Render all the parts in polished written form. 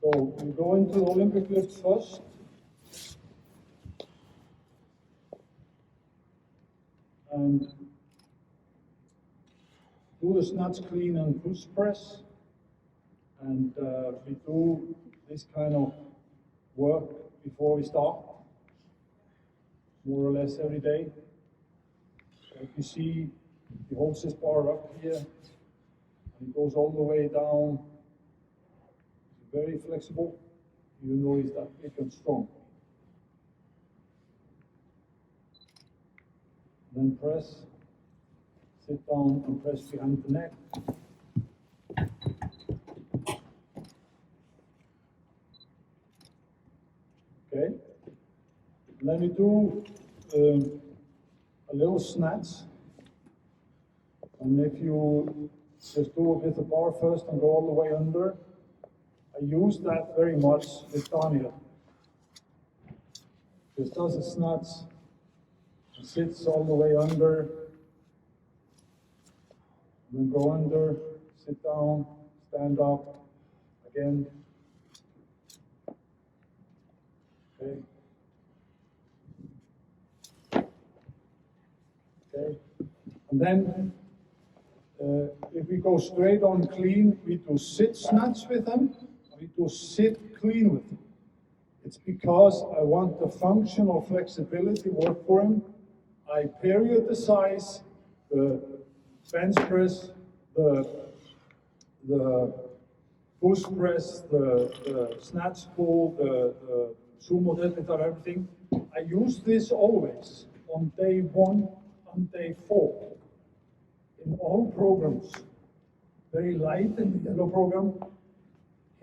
So we go into the Olympic lifts first. And do the snatch, clean, and push press. And we do this kind of work before we start, more or less every day. Like you see, he holds this bar up here, and it goes all the way down. It's very flexible, even though he's that big and strong. Then press, sit down and press behind the neck. Okay, and then we do a little snatch. And if you just do it with the bar first and go all the way under, I use that very much with Daniel. Just does a snatch, sits all the way under, then go under, sit down, stand up, again. Okay. Okay. And then, if we go straight on clean, we do sit snatch with them, and we do sit clean with them. It's because I want the functional flexibility work for him. I periodicize the bench press, the push press, the snatch pull, the sumo deadlift, everything. I use this always on day 1 and day 4 in all programs. Very light in the yellow program,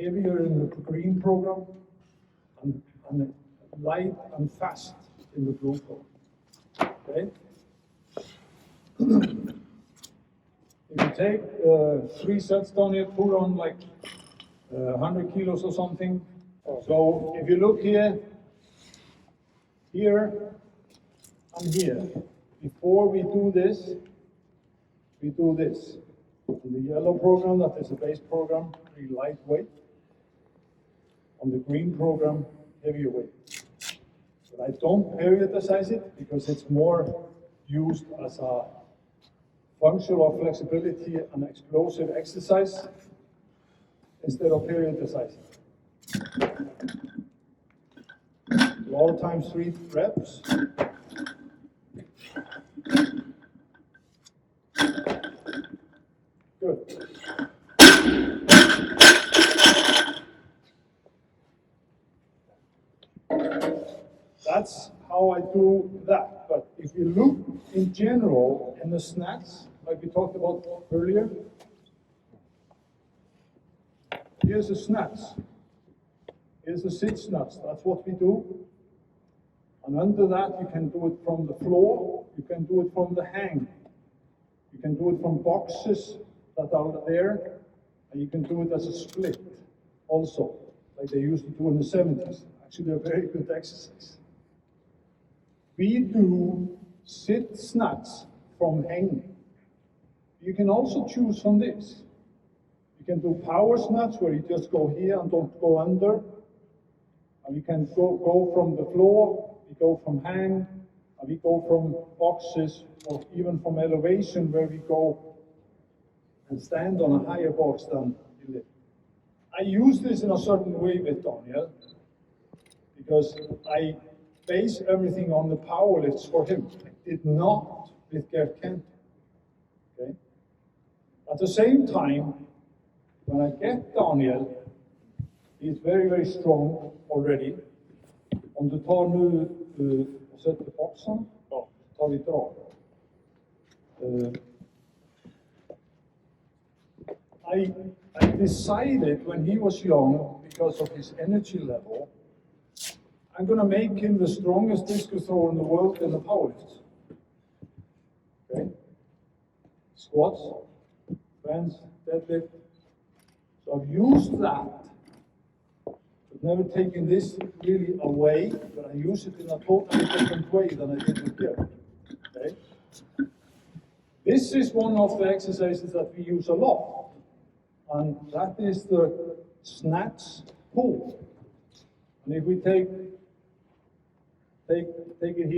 heavier in the green program, and light and fast in the blue program. Okay. If you take 3 sets down here, put on like 100 kilos or something. So if you look here, here, and here, before we do this, we do this. In the yellow program, that is a base program, very lightweight. On the green program, heavier weight. But I don't periodicize it because it's more used as a functional flexibility and explosive exercise instead of periodizing. A lot of times 3 reps. Good. That's how I do that. But if you look in general in the snatch, like we talked about earlier, here's a snatch. Here's a sit snatch. That's what we do. And under that, you can do it from the floor. You can do it from the hang. You can do it from boxes that are there. And you can do it as a split also, like they used to do in the 70s. Actually, a very good exercise. We do sit snatch from hanging. You can also choose from this. You can do power snatch where you just go here and don't go under. And we can go from the floor, we go from hang, and we go from boxes, or even from elevation where we go and stand on a higher box than you lift. I use this in a certain way with Daniel, because I base everything on the power lifts for him. I did not with Gerd Kanter. Okay? At the same time, when I get Daniel, he's very, very strong already. Om du tar nu och sätter boxen, tar vi drag. I decided when he was young, because of his energy level, I'm going to make him the strongest discus thrower in the world in the powerlifts. Okay? Squats, bench, deadlift. So I've used that, but never taken this really away, but I use it in a totally different way than I did with Gerd. Okay? This is one of the exercises that we use a lot, and that is the snatch pull. And if we take it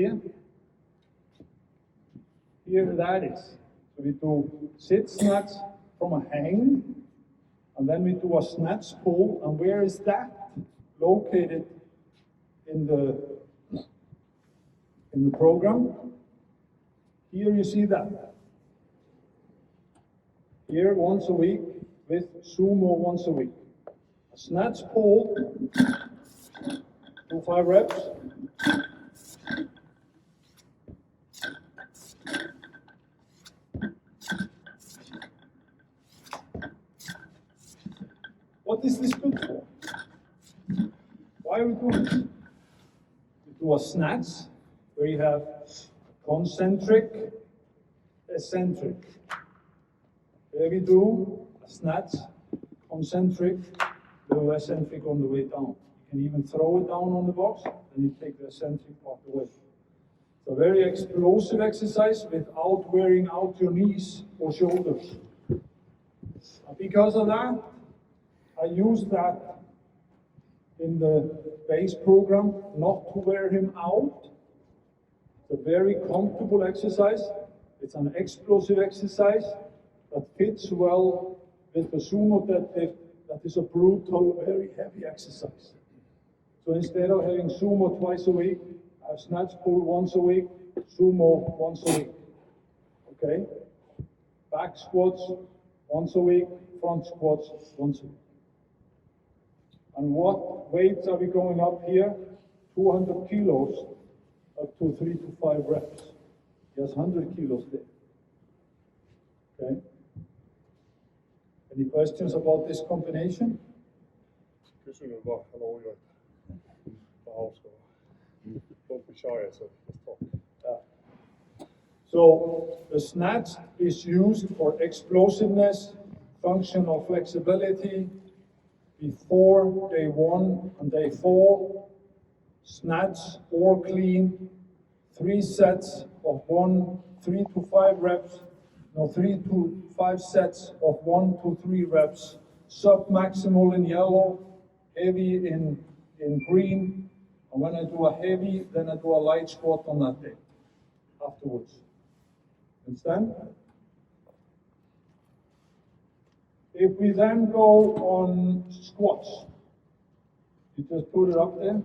here that is. So we do sit snatch from a hang, and then we do a snatch pull. And where is that located in the program? Here you see that. Here once a week with sumo once a week. A snatch pull, 5 reps. What is this good for? Why are we doing this? We do a snatch where you have concentric, eccentric. There we do a snatch, concentric, little eccentric on the way down. You can even throw it down on the box, and you take the eccentric part away. It's a very explosive exercise without wearing out your knees or shoulders. And because of that, I use that in the base program, not to wear him out. It's a very comfortable exercise. It's an explosive exercise that fits well with the sumo deadlift. That is a brutal, very heavy exercise. So instead of having sumo twice a week, I have snatch pull once a week, sumo once a week. Okay? Back squats once a week, front squats once a week. And what weights are we going up here? 200 kilos up to 3 to 5 reps. He has 100 kilos there. Okay? Any questions about this combination? Kysyn vaan, haluan ujoita. Hauskaa. Don't be shy, so let's talk. So the snatch is used for explosiveness, functional flexibility. Before day 1 and day 4, snatch or clean, 3 sets of 3 to 5 reps, 3 to 5 sets of 1 to 3 reps, sub-maximal in yellow, heavy in green, and when I do a heavy, then I do a light squat on that day afterwards. Understand? If we then go on squats, you just put it up there.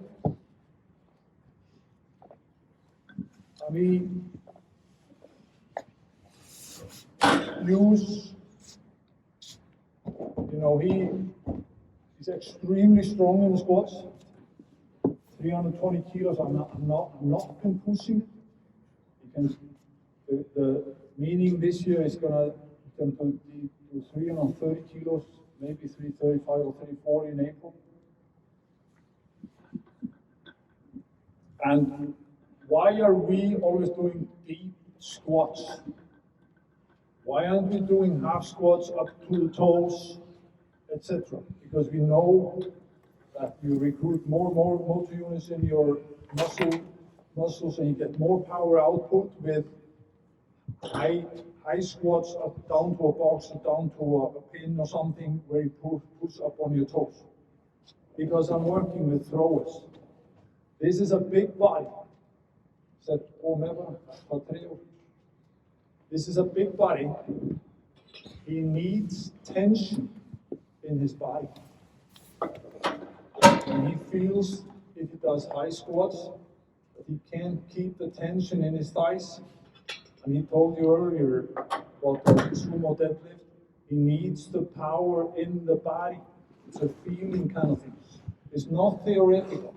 And we use, he's extremely strong in the squats. 320 kilos. I'm not pushing it. You can. The meaning this year is gonna be 330 kilos, maybe 335 or 340 in April. And why are we always doing deep squats? Why aren't we doing half squats up to the toes, etc.? Because we know that you recruit more motor units in your muscles and you get more power output with high squats up down to a box or down to a pin or something where you push up on your toes. Because I'm working with throwers. This is a big body. This is a big body. He needs tension in his body. And he feels, if he does high squats, that he can't keep the tension in his thighs. And he told you earlier about the sumo deadlift. He needs the power in the body. It's a feeling kind of thing. It's not theoretical.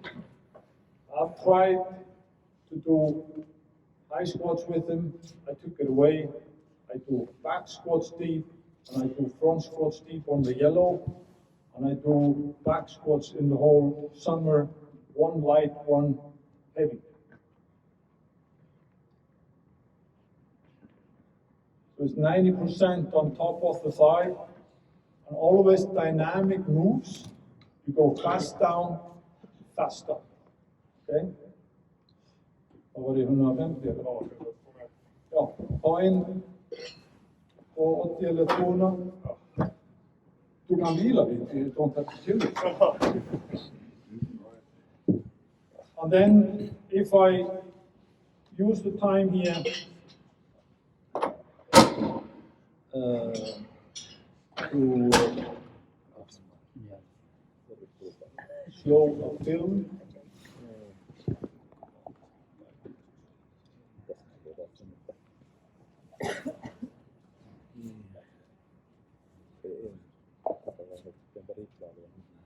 I've tried to do high squats with him. I took it away. I do back squats deep, and I do front squats deep on the yellow, and I do back squats in the whole summer, one light, one heavy. So it's 90% on top of the thigh, and always dynamic moves. You go fast down, fast up. Okay? Vad var det, 150 eller? Ja, Ja, ta in Og 80 eller 200. Du kan hvile litt, you don't have to kill it. And then if I use the time here to show a film.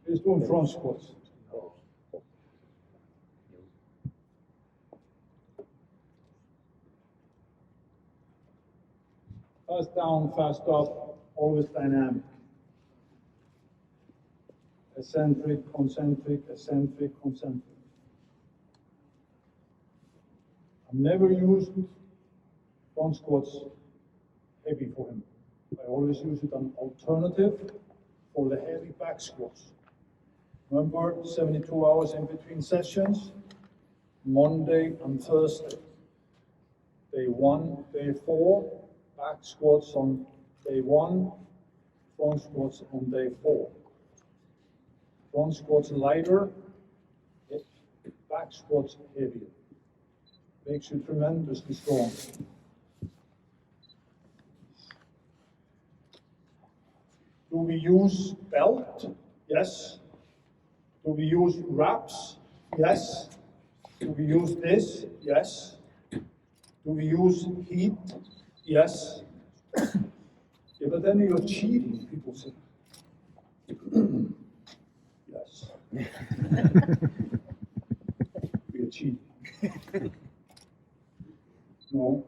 He's doing front squats. Fast down, fast up, always dynamic. Eccentric, concentric, eccentric, concentric. I've never used front squats heavy for him. I always use it an alternative for the heavy back squats. Remember, 72 hours in between sessions, Monday and Thursday. Day 1, day 4, back squats on day 1, front squats on day 4. Front squats lighter, back squats heavier. Makes you tremendously strong. Do we use belt? Yes. Do we use wraps? Yes. Do we use this? Yes. Do we use heat? Yes. Yeah, but then you're cheating, people say. Yes. We are cheating. No,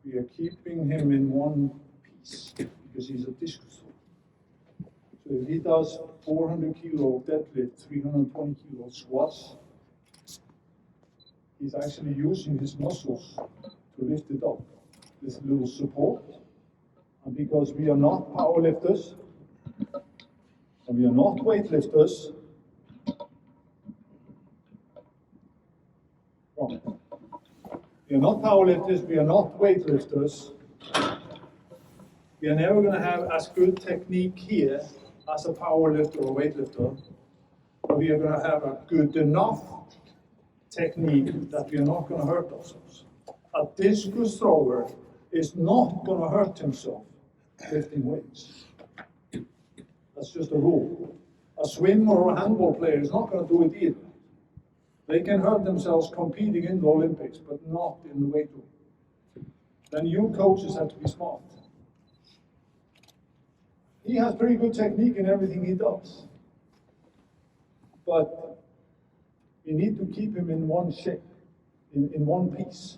we are keeping him in one piece because he's a discus thrower. So if he does 400 kilo deadlift, 320 kilo squats, he's actually using his muscles to lift it up. This little support. And because we are not powerlifters, and we are not weightlifters, we are not powerlifters, we are not weightlifters, we are never going to have as good technique here as a powerlifter or weightlifter, but we are going to have a good enough technique that we are not going to hurt ourselves. A discus thrower is not going to hurt himself lifting weights. That's just a rule. A swimmer or a handball player is not going to do it either. They can hurt themselves competing in the Olympics, but not in the weight room. Then you coaches have to be smart. He has pretty good technique in everything he does. But you need to keep him in one shape, in one piece.